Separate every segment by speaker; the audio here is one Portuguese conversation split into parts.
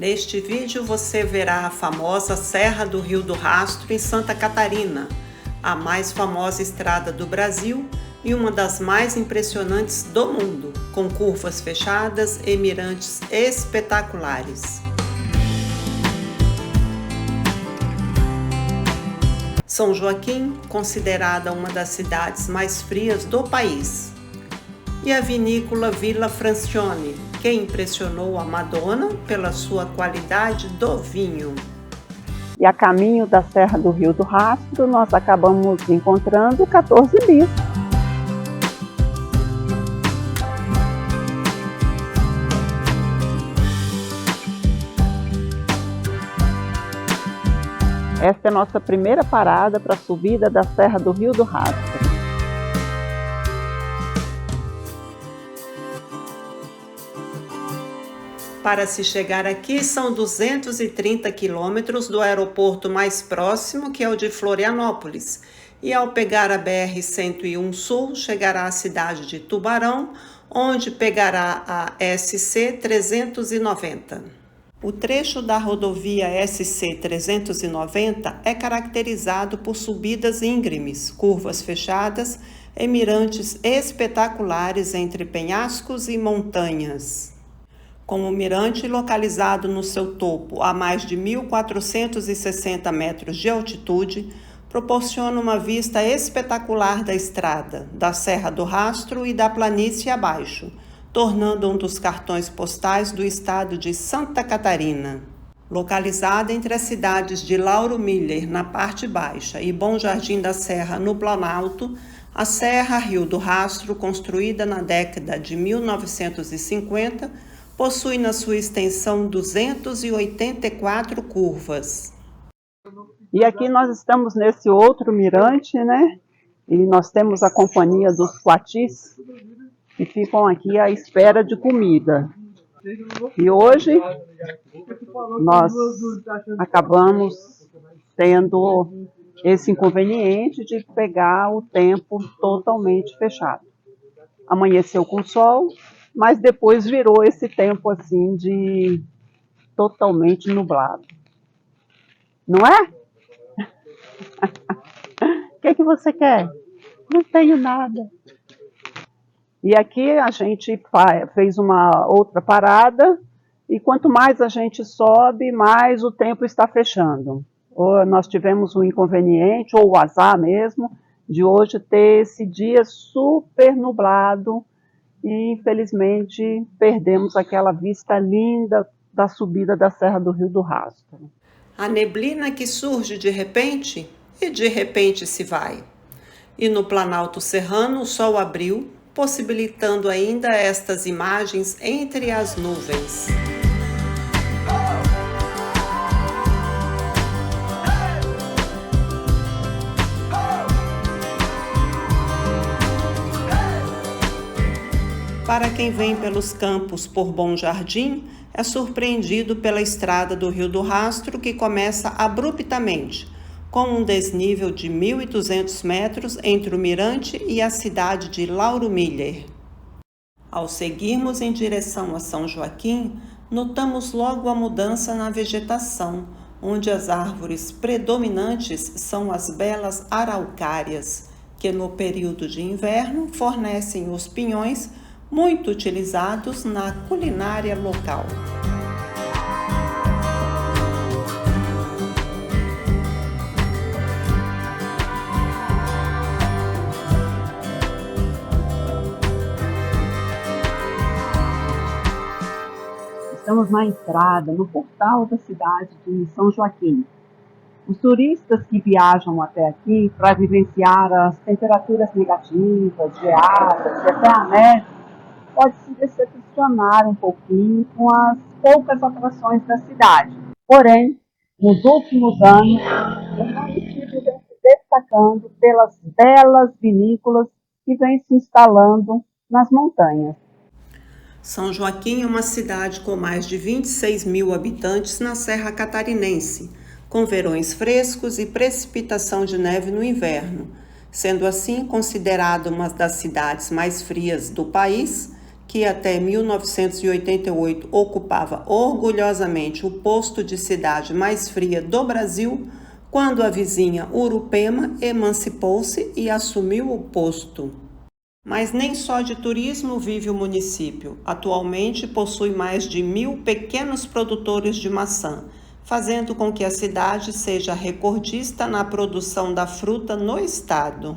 Speaker 1: Neste vídeo você verá a famosa Serra do Rio do Rastro em Santa Catarina, a mais famosa estrada do Brasil e uma das mais impressionantes do mundo, com curvas fechadas e mirantes espetaculares. São Joaquim, considerada uma das cidades mais frias do país. E a vinícola Villa Francione, que impressionou a Madonna pela sua qualidade do vinho.
Speaker 2: E a caminho da Serra do Rio do Rastro, nós acabamos encontrando 14 bis. Esta é a nossa primeira parada para a subida da Serra do Rio do Rastro.
Speaker 1: Para se chegar aqui são 230 quilômetros do aeroporto mais próximo, que é o de Florianópolis. E ao pegar a BR-101 Sul, chegará à cidade de Tubarão, onde pegará a SC-390. O trecho da rodovia SC-390 é caracterizado por subidas íngremes, curvas fechadas e mirantes espetaculares entre penhascos e montanhas. Com o mirante localizado no seu topo a mais de 1.460 metros de altitude, proporciona uma vista espetacular da estrada, da Serra do Rastro e da planície abaixo, tornando um dos cartões postais do estado de Santa Catarina. Localizada entre as cidades de Lauro Miller, na parte baixa, e Bom Jardim da Serra, no Planalto, a Serra Rio do Rastro, construída na década de 1950, possui na sua extensão 284 curvas.
Speaker 2: E aqui nós estamos nesse outro mirante, né? E nós temos a companhia dos coatis, que ficam aqui à espera de comida. E hoje nós acabamos tendo esse inconveniente de pegar o tempo totalmente fechado. Amanheceu com sol, mas depois virou esse tempo assim de totalmente nublado. Não é? O que você quer? Não tenho nada. E aqui a gente fez uma outra parada, e quanto mais a gente sobe, mais o tempo está fechando. Nós tivemos um inconveniente, ou o azar mesmo, de hoje ter esse dia super nublado, e infelizmente perdemos aquela vista linda da subida da Serra do Rio do Rastro.
Speaker 1: A neblina que surge de repente e de repente se vai. E no Planalto Serrano o sol abriu, possibilitando ainda estas imagens entre as nuvens. Para quem vem pelos campos por Bom Jardim, é surpreendido pela estrada do Rio do Rastro, que começa abruptamente, com um desnível de 1.200 metros entre o mirante e a cidade de Lauro Miller. Ao seguirmos em direção a São Joaquim, notamos logo a mudança na vegetação, onde as árvores predominantes são as belas araucárias, que no período de inverno fornecem os pinhões muito utilizados na culinária local.
Speaker 2: Estamos na entrada, no portal da cidade de São Joaquim. Os turistas que viajam até aqui para vivenciar as temperaturas negativas, geadas e até a neve, pode se decepcionar um pouquinho com as poucas atrações da cidade. Porém, nos últimos anos, o município vem se destacando pelas belas vinícolas que vêm se instalando nas montanhas.
Speaker 1: São Joaquim é uma cidade com mais de 26 mil habitantes na Serra Catarinense, com verões frescos e precipitação de neve no inverno, sendo assim considerada uma das cidades mais frias do país, que até 1988 ocupava orgulhosamente o posto de cidade mais fria do Brasil, quando a vizinha Urupema emancipou-se e assumiu o posto. Mas nem só de turismo vive o município. Atualmente possui mais de 1.000 pequenos produtores de maçã, fazendo com que a cidade seja recordista na produção da fruta no estado.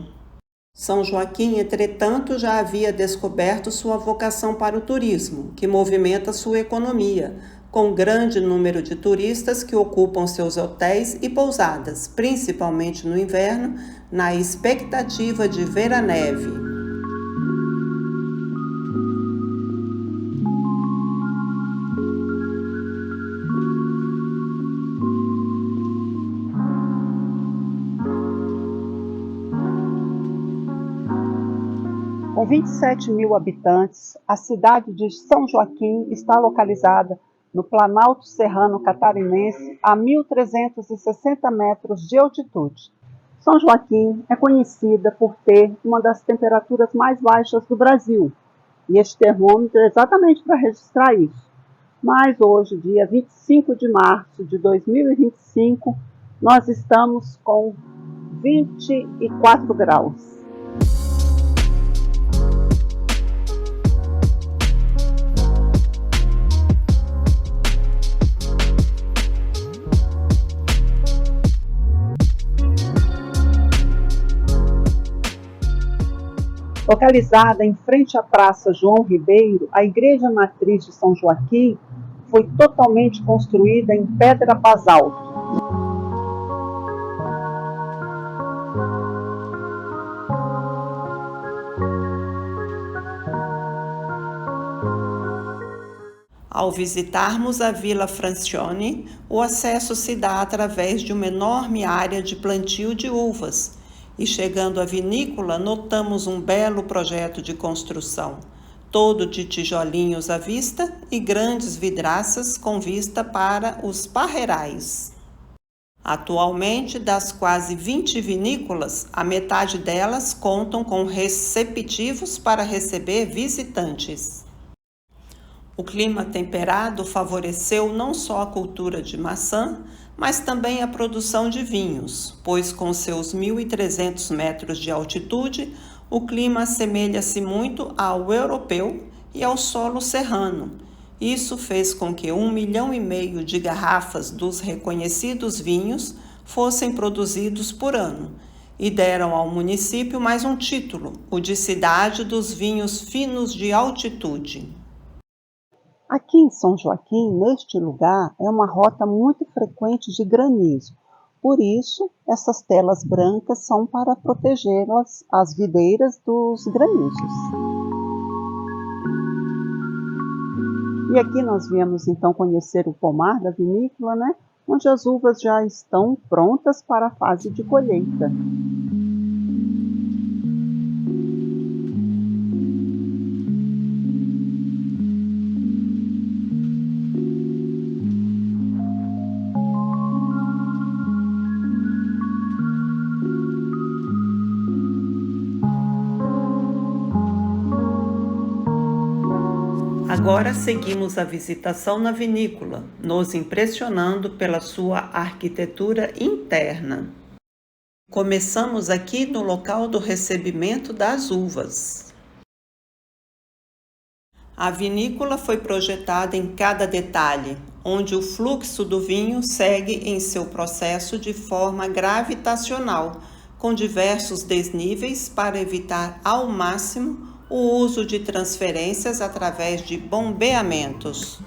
Speaker 1: São Joaquim, entretanto, já havia descoberto sua vocação para o turismo, que movimenta sua economia, com grande número de turistas que ocupam seus hotéis e pousadas, principalmente no inverno, na expectativa de ver a neve.
Speaker 2: Com 27.000 habitantes, a cidade de São Joaquim está localizada no Planalto Serrano Catarinense, a 1.360 metros de altitude. São Joaquim é conhecida por ter uma das temperaturas mais baixas do Brasil, e este termômetro é exatamente para registrar isso. Mas hoje, dia 25 de março de 2025, nós estamos com 24 graus. Localizada em frente à Praça João Ribeiro, a Igreja Matriz de São Joaquim foi totalmente construída em pedra basalto.
Speaker 1: Ao visitarmos a Vila Francione, o acesso se dá através de uma enorme área de plantio de uvas, e chegando à vinícola, notamos um belo projeto de construção, todo de tijolinhos à vista e grandes vidraças com vista para os parreirais. Atualmente, das quase 20 vinícolas, a metade delas contam com receptivos para receber visitantes. O clima temperado favoreceu não só a cultura de maçã, mas também a produção de vinhos, pois com seus 1.300 metros de altitude, o clima assemelha-se muito ao europeu e ao solo serrano. Isso fez com que 1,5 milhão de garrafas dos reconhecidos vinhos fossem produzidos por ano e deram ao município mais um título, o de Cidade dos Vinhos Finos de Altitude.
Speaker 2: Aqui em São Joaquim, neste lugar, é uma rota muito frequente de granizo. Por isso, essas telas brancas são para proteger as videiras dos granizos. E aqui nós viemos então conhecer o pomar da vinícola, onde as uvas já estão prontas para a fase de colheita.
Speaker 1: Agora seguimos a visitação na vinícola, nos impressionando pela sua arquitetura interna. Começamos aqui no local do recebimento das uvas. A vinícola foi projetada em cada detalhe, onde o fluxo do vinho segue em seu processo de forma gravitacional, com diversos desníveis para evitar ao máximo o uso de transferências através de bombeamentos.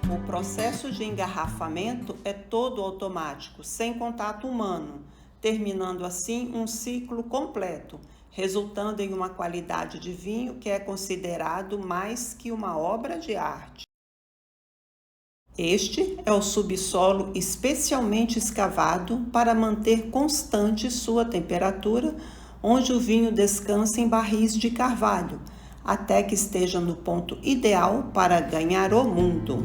Speaker 1: O processo de engarrafamento é todo automático, sem contato humano, terminando assim um ciclo completo, resultando em uma qualidade de vinho que é considerado mais que uma obra de arte. Este é o subsolo especialmente escavado para manter constante sua temperatura, onde o vinho descansa em barris de carvalho, até que esteja no ponto ideal para ganhar o mundo.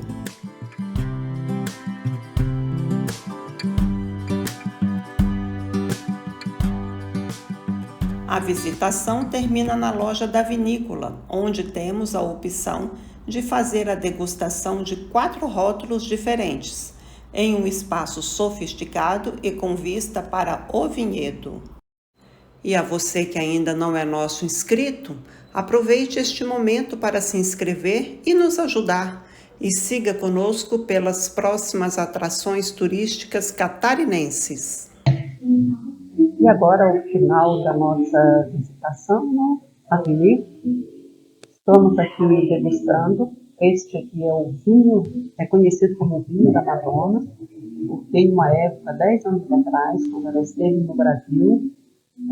Speaker 1: A visitação termina na loja da vinícola, onde temos a opção de fazer a degustação de 4 rótulos diferentes, em um espaço sofisticado e com vista para o vinhedo. E a você que ainda não é nosso inscrito, aproveite este momento para se inscrever e nos ajudar. E siga conosco pelas próximas atrações turísticas catarinenses.
Speaker 2: E agora o final da nossa visitação, né? A vinícola. Estamos aqui degustando. Este aqui é o vinho, é conhecido como vinho da Madonna, porque em uma época, 10 anos atrás, quando ela esteve no Brasil,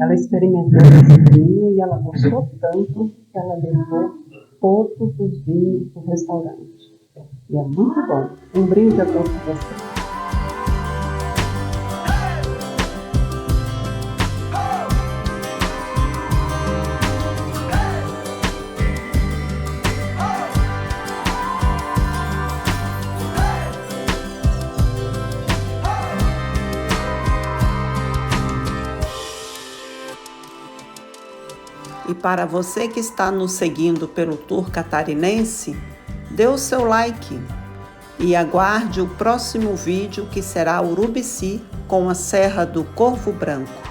Speaker 2: ela experimentou esse vinho e ela gostou tanto que ela levou todos os vinhos para o restaurante. E é muito bom. Um brinde a todos vocês.
Speaker 1: E para você que está nos seguindo pelo Tour Catarinense, dê o seu like e aguarde o próximo vídeo, que será Urubici com a Serra do Corvo Branco.